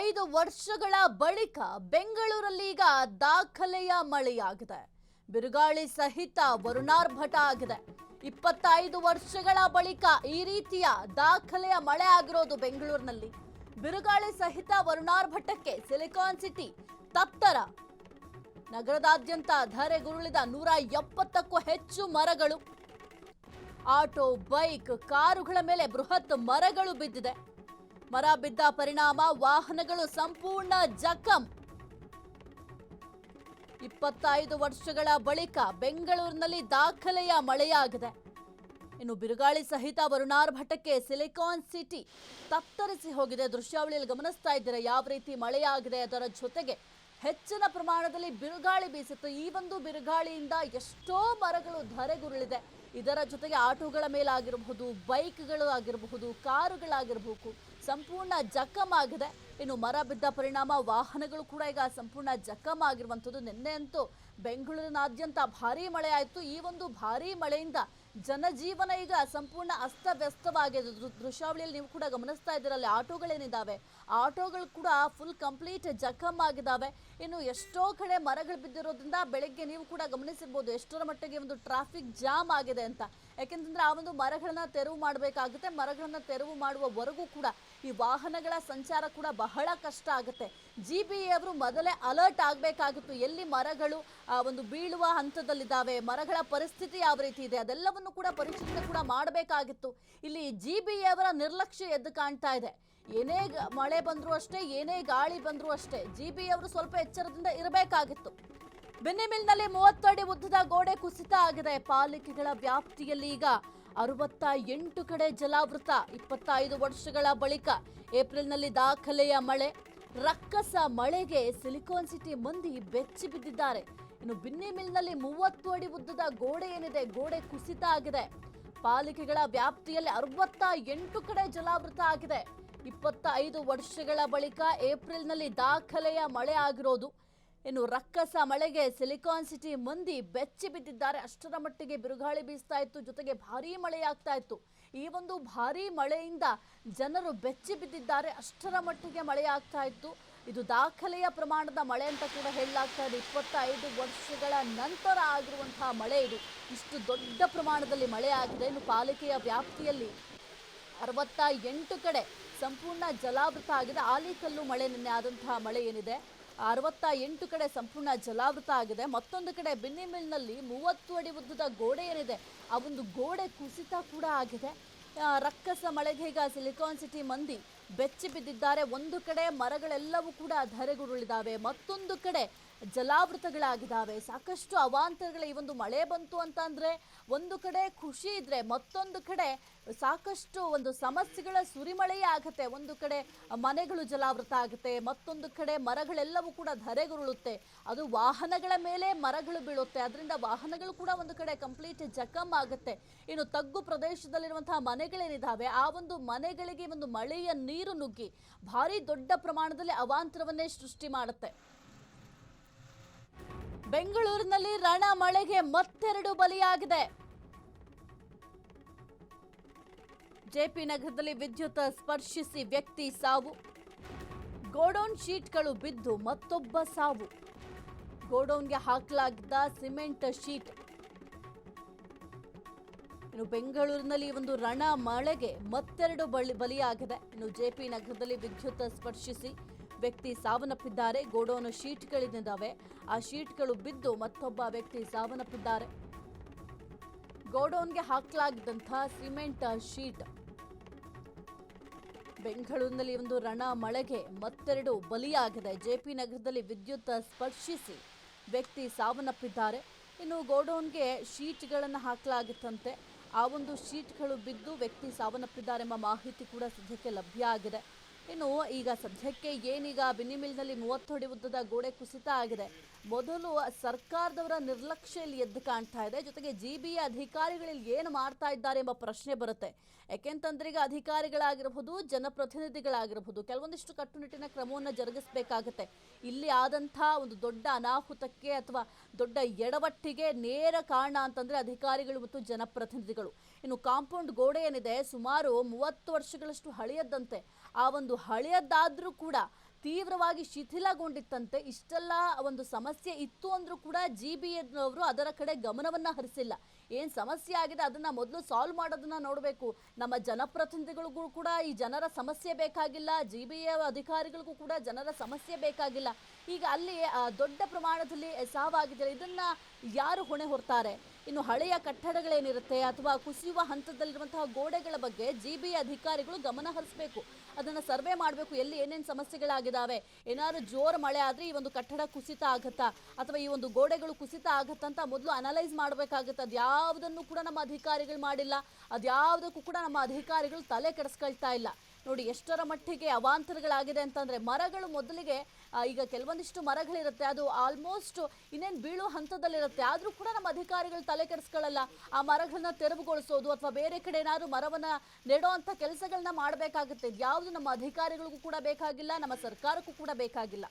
25 ವರ್ಷಗಳ ಬಳಿಕ ಬೆಂಗಳೂರಲ್ಲಿ ಈಗ ದಾಖಲೆಯ ಮಳೆಯಾಗಿದೆ. ಬಿರುಗಾಳಿ ಸಹಿತ ವರುಣಾರ್ಭಟ ಆಗಿದೆ. 25 ವರ್ಷಗಳ ಬಳಿಕ ಈ ರೀತಿಯ ದಾಖಲೆಯ ಮಳೆ ಆಗಿರೋದು ಬೆಂಗಳೂರಿನಲ್ಲಿ. ಬಿರುಗಾಳಿ ಸಹಿತ ವರುಣಾರ್ಭಟಕ್ಕೆ ಸಿಲಿಕಾನ್ ಸಿಟಿ ತತ್ತರ. ನಗರದಾದ್ಯಂತ ಧರೆಗುರುಳಿದ 170ಕ್ಕೂ ಹೆಚ್ಚು ಮರಗಳು, ಆಟೋ, ಬೈಕ್, ಕಾರುಗಳ ಮೇಲೆ ಬೃಹತ್ ಮರಗಳು ಬಿದ್ದಿದೆ. ಮರ ಬಿದ್ದ ಪರಿಣಾಮ ವಾಹನಗಳು ಸಂಪೂರ್ಣ ಜಖಂ. 25 ವರ್ಷಗಳ ಬಳಿಕ ಬೆಂಗಳೂರಿನಲ್ಲಿ ದಾಖಲೆಯ ಮಳೆಯಾಗಿದೆ. ಇನ್ನು ಬಿರುಗಾಳಿ ಸಹಿತ ವರುಣಾರ್ಭಟಕ್ಕೆ ಸಿಲಿಕಾನ್ ಸಿಟಿ ತತ್ತರಿಸಿ ಹೋಗಿದೆ. ದೃಶ್ಯಾವಳಿಯಲ್ಲಿ ಗಮನಿಸ್ತಾ ಇದ್ದೀರಾ ಯಾವ ರೀತಿ ಮಳೆಯಾಗಿದೆ. ಅದರ ಜೊತೆಗೆ ಹೆಚ್ಚಿನ ಪ್ರಮಾಣದಲ್ಲಿ ಬಿರುಗಾಳಿ ಬೀಸುತ್ತೆ. ಈ ಒಂದು ಬಿರುಗಾಳಿಯಿಂದ ಎಷ್ಟೋ ಮರಗಳು ಧರೆಗುರುಳಿದೆ. ಇದರ ಜೊತೆಗೆ ಆಟೋಗಳ ಮೇಲಾಗಿರಬಹುದು, ಬೈಕ್ಗಳು ಆಗಿರಬಹುದು, ಕಾರುಗಳಾಗಿರಬಹುದು, ಸಂಪೂರ್ಣ ಜಖಂ ಆಗಿದೆ. ಇನ್ನು ಮರ ಬಿದ್ದ ಪರಿಣಾಮ ವಾಹನಗಳು ಕೂಡ ಈಗ ಸಂಪೂರ್ಣ ಜಖಂ ಆಗಿರುವಂಥದ್ದು. ನಿನ್ನೆ ಅಂತೂ ಬೆಂಗಳೂರಿನಾದ್ಯಂತ ಭಾರೀ ಮಳೆ ಆಯಿತು. ಈ ಒಂದು ಭಾರೀ ಮಳೆಯಿಂದ ಜನಜೀವನ ಈಗ ಸಂಪೂರ್ಣ ಅಸ್ತವ್ಯಸ್ತವಾಗಿದೆ. ದೃಶ್ಯಾವಳಿಯಲ್ಲಿ ನೀವು ಕೂಡ ಗಮನಿಸ್ತಾ ಇದ್ದೀರಲ್ಲಿ ಆಟೋಗಳೇನಿದ್ದಾವೆ, ಆಟೋಗಳು ಕೂಡ ಫುಲ್ ಕಂಪ್ಲೀಟ್ ಜಖಂ ಆಗಿದ್ದಾವೆ. ಇನ್ನು ಎಷ್ಟೋ ಕಡೆ ಮರಗಳು ಬಿದ್ದಿರೋದ್ರಿಂದ ಬೆಳಗ್ಗೆ ನೀವು ಕೂಡ ಗಮನಿಸಿರ್ಬೋದು ಎಷ್ಟರ ಮಟ್ಟಿಗೆ ಒಂದು ಟ್ರಾಫಿಕ್ ಜಾಮ್ ಆಗಿದೆ ಅಂತ. ಯಾಕೆಂತಂದ್ರೆ ಆ ಒಂದು ಮರಗಳನ್ನ ತೆರವು ಮಾಡಬೇಕಾಗುತ್ತೆ. ಮರಗಳನ್ನ ತೆರವು ಮಾಡುವವರೆಗೂ ಕೂಡ ಈ ವಾಹನಗಳ ಸಂಚಾರ ಕೂಡ ಬಹಳ ಕಷ್ಟ ಆಗುತ್ತೆ. GBA ಅವರು ಮೊದಲೇ ಅಲರ್ಟ್ ಆಗಬೇಕಾಗಿತ್ತು. ಎಲ್ಲಿ ಮರಗಳು ಒಂದು ಬೀಳುವ ಹಂತದಲ್ಲಿದ್ದಾವೆ, ಮರಗಳ ಪರಿಸ್ಥಿತಿ ಯಾವ ರೀತಿ ಇದೆ, ಅದೆಲ್ಲವನ್ನು ಕೂಡ ಪರಿಶೀಲನೆ ಕೂಡ ಮಾಡಬೇಕಾಗಿತ್ತು. ಇಲ್ಲಿ GBA ಅವರ ನಿರ್ಲಕ್ಷ್ಯ ಎದ್ದು ಕಾಣ್ತಾ ಇದೆ. ಏನೇ ಮಳೆ ಬಂದರೂ ಅಷ್ಟೇ, ಏನೇ ಗಾಳಿ ಬಂದರೂ ಅಷ್ಟೇ, GBA ಅವರು ಸ್ವಲ್ಪ ಎಚ್ಚರದಿಂದ ಇರಬೇಕಾಗಿತ್ತು. ಬೆನ್ನಿಮಿಲ್ನಲ್ಲಿ 30 ಅಡಿ ಉದ್ದದ ಗೋಡೆ ಕುಸಿತ ಆಗಿದೆ. ಪಾಲಿಕೆಗಳ ವ್ಯಾಪ್ತಿಯಲ್ಲಿ ಈಗ 68 ಕಡೆ ಜಲಾವೃತ. 25 ವರ್ಷಗಳ ಬಳಿಕ ಏಪ್ರಿಲ್ನಲ್ಲಿ ದಾಖಲೆಯ ಮಳೆ. ರಕ್ಕಸ ಮಳೆಗೆ ಸಿಲಿಕಾನ್ ಸಿಟಿ ಮಂದಿ ಬೆಚ್ಚಿ ಬಿದ್ದಿದ್ದಾರೆ. ಇನ್ನು ಬೆನ್ನಿಮಿಲ್ನಲ್ಲಿ 30 ಅಡಿ ಉದ್ದದ ಗೋಡೆ ಏನಿದೆ, ಗೋಡೆ ಕುಸಿತ ಆಗಿದೆ. ಪಾಲಿಕೆಗಳ ವ್ಯಾಪ್ತಿಯಲ್ಲಿ 68 ಕಡೆ ಜಲಾವೃತ ಆಗಿದೆ. 25 ವರ್ಷಗಳ ಬಳಿಕ ಏಪ್ರಿಲ್ನಲ್ಲಿ ದಾಖಲೆಯ ಮಳೆ ಆಗಿರೋದು. ಇನ್ನು ರಕ್ಕಸ ಮಳೆಗೆ ಸಿಲಿಕಾನ್ ಸಿಟಿ ಮಂದಿ ಬೆಚ್ಚಿ ಬಿದ್ದಿದ್ದಾರೆ. ಅಷ್ಟರ ಮಟ್ಟಿಗೆ ಬಿರುಗಾಳಿ ಬೀಸ್ತಾ ಇತ್ತು, ಜೊತೆಗೆ ಭಾರೀ ಮಳೆಯಾಗ್ತಾ ಇತ್ತು. ಈ ಒಂದು ಭಾರೀ ಮಳೆಯಿಂದ ಜನರು ಬೆಚ್ಚಿ ಬಿದ್ದಿದ್ದಾರೆ. ಅಷ್ಟರ ಮಟ್ಟಿಗೆ ಮಳೆಯಾಗ್ತಾ ಇತ್ತು. ಇದು ದಾಖಲೆಯ ಪ್ರಮಾಣದ ಮಳೆ ಅಂತ ಕೂಡ ಹೇಳಲಾಗ್ತಾ ಇದೆ. 25 ವರ್ಷಗಳ ನಂತರ ಆಗಿರುವಂತಹ ಮಳೆ ಇದು. ಇಷ್ಟು ದೊಡ್ಡ ಪ್ರಮಾಣದಲ್ಲಿ ಮಳೆ ಆಗಿದೆ. ಇನ್ನು ಪಾಲಿಕೆಯ ವ್ಯಾಪ್ತಿಯಲ್ಲಿ 68 ಕಡೆ ಸಂಪೂರ್ಣ ಜಲಾವೃತ ಆಗಿದೆ. ಆಲಿಕಲ್ಲು ಮಳೆ ನಿನ್ನೆ ಆದಂತಹ ಮಳೆ ಏನಿದೆ, 68 ಕಡೆ ಸಂಪೂರ್ಣ ಜಲಾವೃತ ಆಗಿದೆ. ಮತ್ತೊಂದು ಕಡೆ ಬೆನ್ನಿಮಿಲ್ನಲ್ಲಿ 30 ಅಡಿ ಉದ್ದದ ಗೋಡೆ ಏನಿದೆ, ಆ ಒಂದು ಗೋಡೆ ಕುಸಿತ ಕೂಡ ಆಗಿದೆ. ರಕ್ಕಸ ಮಳೆಗೆ ಈಗ ಸಿಲಿಕಾನ್ ಸಿಟಿ ಮಂದಿ ಬೆಚ್ಚಿ ಬಿದ್ದಿದ್ದಾರೆ. ಒಂದು ಕಡೆ ಮರಗಳೆಲ್ಲವೂ ಕೂಡ ಧರೆಗುರುಳಿದಾವೆ, ಮತ್ತೊಂದು ಕಡೆ ಜಲಾವೃತಗಳಾಗಿದ್ದಾವೆ. ಸಾಕಷ್ಟು ಅವಾಂತರಗಳ ಈ ಒಂದು ಮಳೆ ಬಂತು ಅಂತಂದ್ರೆ ಒಂದು ಕಡೆ ಖುಷಿ ಇದ್ರೆ, ಮತ್ತೊಂದು ಕಡೆ ಸಾಕಷ್ಟು ಒಂದು ಸಮಸ್ಯೆಗಳ ಸುರಿಮಳೆಯೇ ಆಗುತ್ತೆ. ಒಂದು ಕಡೆ ಮನೆಗಳು ಜಲಾವೃತ ಆಗುತ್ತೆ, ಮತ್ತೊಂದು ಕಡೆ ಮರಗಳೆಲ್ಲವೂ ಕೂಡ ಧರೆಗುರುಳುತ್ತೆ. ಅದು ವಾಹನಗಳ ಮೇಲೆ ಮರಗಳು ಬೀಳುತ್ತೆ, ಅದರಿಂದ ವಾಹನಗಳು ಕೂಡ ಒಂದು ಕಡೆ ಕಂಪ್ಲೀಟ್ ಜಖಂ ಆಗುತ್ತೆ. ಇನ್ನು ತಗ್ಗು ಪ್ರದೇಶದಲ್ಲಿರುವಂತಹ ಮನೆಗಳೇನಿದ್ದಾವೆ, ಆ ಒಂದು ಮನೆಗಳಿಗೆ ಒಂದು ಮಳೆಯ ನೀರು ನುಗ್ಗಿ ಭಾರಿ ದೊಡ್ಡ ಪ್ರಮಾಣದಲ್ಲಿ ಅವಾಂತರವನ್ನೇ ಸೃಷ್ಟಿ ಮಾಡುತ್ತೆ. ಬೆಂಗಳೂರಿನಲ್ಲಿ ರಣ ಮಳೆಗೆ ಮತ್ತೆರಡು ಬಲಿಯಾಗಿದೆ. ಜೆಪಿ ನಗರದಲ್ಲಿ ವಿದ್ಯುತ್ ಸ್ಪರ್ಶಿಸಿ ವ್ಯಕ್ತಿ ಸಾವು. ಗೋಡೌನ್ ಶೀಟ್ಗಳು ಬಿದ್ದು ಮತ್ತೊಬ್ಬ ಸಾವು. ಗೋಡೌನ್ಗೆ ಹಾಕಲಾಗಿದ್ದ ಸಿಮೆಂಟ್ ಶೀಟ್. ಇನ್ನು ಬೆಂಗಳೂರಿನಲ್ಲಿ ಒಂದು ರಣ ಮಳೆಗೆ ಮತ್ತೆರಡು ಬಲಿಯಾಗಿದೆ. ಇನ್ನು ಜೆಪಿ ನಗರದಲ್ಲಿ ವಿದ್ಯುತ್ ಸ್ಪರ್ಶಿಸಿ ವ್ಯಕ್ತಿ ಸಾವನ್ನಪ್ಪಿದ್ದಾರೆ. ಗೋಡೌನ್ ಶೀಟ್ಗಳಿದ್ದಾವೆ, ಆ ಶೀಟ್ಗಳು ಬಿದ್ದು ಮತ್ತೊಬ್ಬ ವ್ಯಕ್ತಿ ಸಾವನ್ನಪ್ಪಿದ್ದಾರೆ. ಗೋಡೌನ್ಗೆ ಹಾಕಲಾಗಿದ್ದಂತಹ ಸಿಮೆಂಟ್ ಶೀಟ್. ಬೆಂಗಳೂರಿನಲ್ಲಿ ಒಂದು ರಣ ಮಳೆಗೆ ಮತ್ತೆರಡು ಬಲಿಯಾಗಿದೆ. ಜೆಪಿ ನಗರದಲ್ಲಿ ವಿದ್ಯುತ್ ಸ್ಪರ್ಶಿಸಿ ವ್ಯಕ್ತಿ ಸಾವನ್ನಪ್ಪಿದ್ದಾರೆ. ಇನ್ನು ಗೋಡೌನ್ಗೆ ಶೀಟ್ಗಳನ್ನು ಹಾಕಲಾಗಿತ್ತಂತೆ, ಆ ಒಂದು ಶೀಟ್ಗಳು ಬಿದ್ದು ವ್ಯಕ್ತಿ ಸಾವನ್ನಪ್ಪಿದ್ದಾರೆ ಎಂಬ ಮಾಹಿತಿ ಕೂಡ ಸದ್ಯಕ್ಕೆ ಲಭ್ಯ ಆಗಿದೆ. ಇನ್ನು ಈಗ ಸದ್ಯಕ್ಕೆ ಏನೀಗ ಬೆನ್ನಿಮಿಲ್ನಲ್ಲಿ 30 ಅಡಿ ಉದ್ದದ ಗೋಡೆ ಕುಸಿತ ಆಗಿದೆ. ಮೊದಲು ಸರ್ಕಾರದವರ ನಿರ್ಲಕ್ಷ್ಯ ಇಲ್ಲಿ ಎದ್ದು ಕಾಣ್ತಾ ಇದೆ. ಜೊತೆಗೆ GBA ಅಧಿಕಾರಿಗಳಲ್ಲಿ ಏನು ಮಾಡ್ತಾ ಇದ್ದಾರೆ ಎಂಬ ಪ್ರಶ್ನೆ ಬರುತ್ತೆ. ಯಾಕೆಂತಂದ್ರೆ ಈಗ ಅಧಿಕಾರಿಗಳಾಗಿರಬಹುದು, ಜನಪ್ರತಿನಿಧಿಗಳಾಗಿರಬಹುದು, ಕೆಲವೊಂದಿಷ್ಟು ಕಟ್ಟುನಿಟ್ಟಿನ ಕ್ರಮವನ್ನು ಜರುಗಿಸಬೇಕಾಗುತ್ತೆ. ಇಲ್ಲಿ ಆದಂಥ ಒಂದು ದೊಡ್ಡ ಅನಾಹುತಕ್ಕೆ ಅಥವಾ ದೊಡ್ಡ ಎಡವಟ್ಟಿಗೆ ನೇರ ಕಾರಣ ಅಂತಂದ್ರೆ ಅಧಿಕಾರಿಗಳು ಮತ್ತು ಜನಪ್ರತಿನಿಧಿಗಳು. ಇನ್ನು ಕಾಂಪೌಂಡ್ ಗೋಡೆ ಏನಿದೆ ಸುಮಾರು 30 ವರ್ಷಗಳಷ್ಟು ಹಳೆಯದ್ದಂತೆ. ಆ ಒಂದು ಹಳೆಯದ್ದಾದ್ರೂ ಕೂಡ ತೀವ್ರವಾಗಿ ಶಿಥಿಲಗೊಂಡಿತ್ತಂತೆ. ಇಷ್ಟೆಲ್ಲ ಒಂದು ಸಮಸ್ಯೆ ಇತ್ತು ಅಂದ್ರೂ ಕೂಡ GBA ಅದರ ಕಡೆ ಗಮನವನ್ನ ಹರಿಸಿಲ್ಲ. ಏನ್ ಸಮಸ್ಯೆ ಆಗಿದೆ ಅದನ್ನ ಮೊದಲು ಸಾಲ್ವ್ ಮಾಡೋದನ್ನ ನೋಡಬೇಕು. ನಮ್ಮ ಜನಪ್ರತಿನಿಧಿಗಳಿಗೂ ಕೂಡ ಈ ಜನರ ಸಮಸ್ಯೆ ಬೇಕಾಗಿಲ್ಲ, GBA ಅಧಿಕಾರಿಗಳಿಗೂ ಕೂಡ ಜನರ ಸಮಸ್ಯೆ ಬೇಕಾಗಿಲ್ಲ. ಈಗ ಅಲ್ಲಿ ದೊಡ್ಡ ಪ್ರಮಾಣದಲ್ಲಿ ಸಾವಾಗಿದೆ, ಇದನ್ನ ಯಾರು ಹೊಣೆ ಹೊರ್ತಾರೆ? ಇನ್ನು ಹಳೆಯ ಕಟ್ಟಡಗಳೇನಿರುತ್ತೆ ಅಥವಾ ಕುಸಿಯುವ ಹಂತದಲ್ಲಿರುವಂತಹ ಗೋಡೆಗಳ ಬಗ್ಗೆ GBA ಅಧಿಕಾರಿಗಳು ಗಮನ ಹರಿಸಬೇಕು. ಅದನ್ನ ಸರ್ವೆ ಮಾಡಬೇಕು, ಎಲ್ಲಿ ಏನೇನು ಸಮಸ್ಯೆಗಳಾಗಿದ್ದಾವೆ, ಏನಾದ್ರು ಜೋರು ಮಳೆ ಆದ್ರೆ ಈ ಒಂದು ಕಟ್ಟಡ ಕುಸಿತ ಆಗತ್ತಾ ಅಥವಾ ಈ ಒಂದು ಗೋಡೆಗಳು ಕುಸಿತ ಆಗತ್ತಾ ಅಂತ ಮೊದಲು ಅನಲೈಸ್ ಮಾಡಬೇಕಾಗುತ್ತೆ. ಅದ್ಯಾವುದನ್ನು ಕೂಡ ನಮ್ಮ ಅಧಿಕಾರಿಗಳು ಮಾಡಿಲ್ಲ, ಅದ್ಯಾವುದಕ್ಕೂ ಕೂಡ ನಮ್ಮ ಅಧಿಕಾರಿಗಳು ತಲೆ ಕೆಡಿಸ್ಕೊಳ್ತಾ ಇಲ್ಲ. ನೋಡಿ ಎಷ್ಟರ ಮಟ್ಟಿಗೆ ಅವಾಂತರಗಳಾಗಿದೆ ಅಂತಂದ್ರೆ, ಮರಗಳು ಮೊದಲಿಗೆ ಈಗ ಕೆಲವೊಂದಿಷ್ಟು ಮರಗಳಿರುತ್ತೆ, ಅದು ಆಲ್ಮೋಸ್ಟ್ ಇನ್ನೇನು ಬೀಳುವ ಹಂತದಲ್ಲಿರುತ್ತೆ, ಆದರೂ ಕೂಡ ನಮ್ಮ ಅಧಿಕಾರಿಗಳು ತಲೆ ಕೆಡಿಸ್ಕೊಳ್ಳಲ್ಲ. ಆ ಮರಗಳನ್ನ ತೆರವುಗೊಳಿಸೋದು ಅಥವಾ ಬೇರೆ ಕಡೆ ಏನಾದ್ರು ಮರವನ್ನ ನೆಡೋ ಅಂತ ಕೆಲಸಗಳನ್ನ ಮಾಡಬೇಕಾಗುತ್ತೆ. ಯಾವುದು ನಮ್ಮ ಅಧಿಕಾರಿಗಳಿಗೂ ಕೂಡ ಬೇಕಾಗಿಲ್ಲ, ನಮ್ಮ ಸರ್ಕಾರಕ್ಕೂ ಕೂಡ ಬೇಕಾಗಿಲ್ಲ.